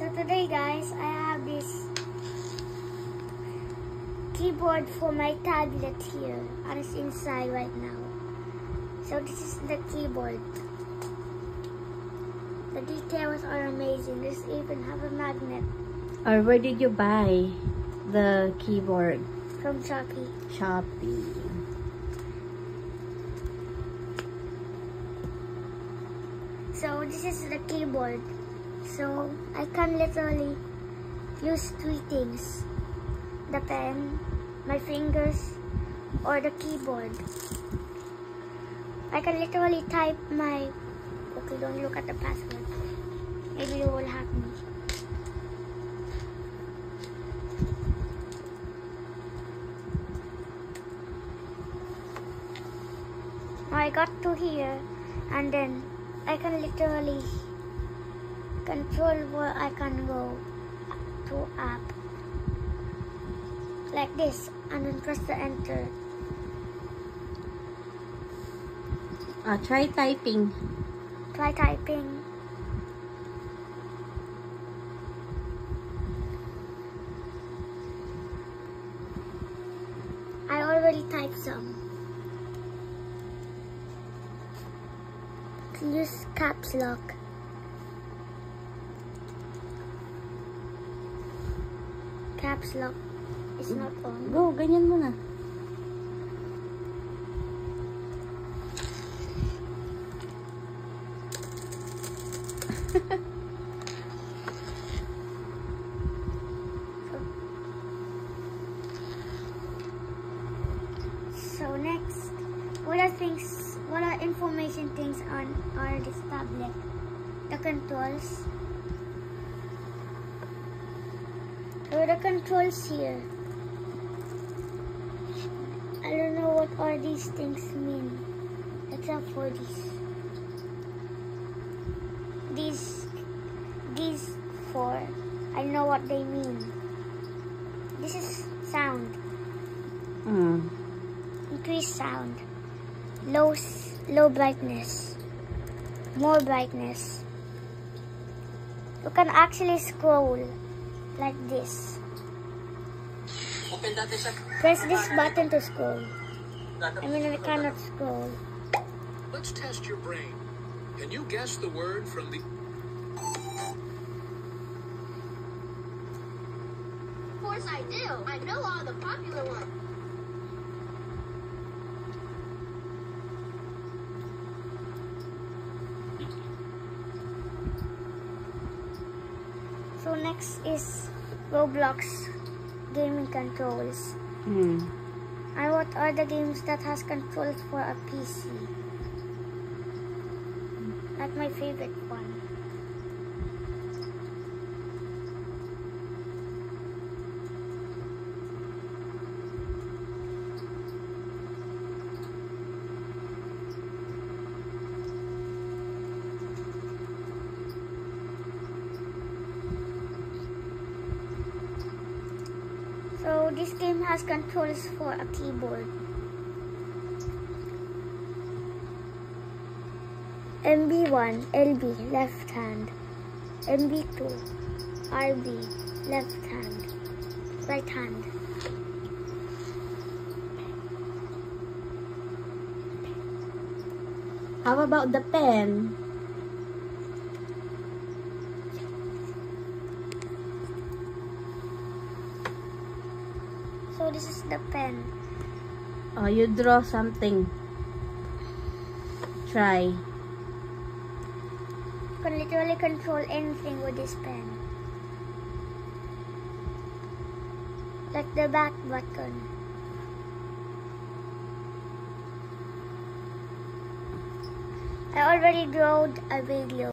So today guys, I have this keyboard for my tablet here and it's inside right now. So this is the keyboard. The details are amazing. This even have a magnet. Or where did you buy the keyboard? From Shopee. Shopee. So this is the keyboard. So I can literally use three things. The pen, my fingers, or the keyboard. I can literally type my... Okay, don't look at the password. Maybe you will hack me. I got to here and then I can literally control where I can go to app like this and then press the enter. Try typing. Try typing. I already typed some. Use caps lock. Caps lock is not on. Go, ganyan mo na. So next, what are information things on this tablet? The controls. So the controls here. I don't know what all these things mean, except for these. These four. I know what they mean. This is sound. Increase sound. Low brightness. More brightness. You can actually scroll like this. Press this button to scroll. I mean, I cannot scroll. Let's test your brain. Can you guess the word from the... Of course I do. I know all the popular ones. So next is Roblox gaming controls. And what are the games that has controls for a PC? That's my favorite one. So this game has controls for a keyboard. MB1, LB, left hand. MB2, RB, left hand. Right hand. How about the pen? So this is the pen. Oh, you draw something. Try. You can literally control anything with this pen. Like the back button. I already drawed a video.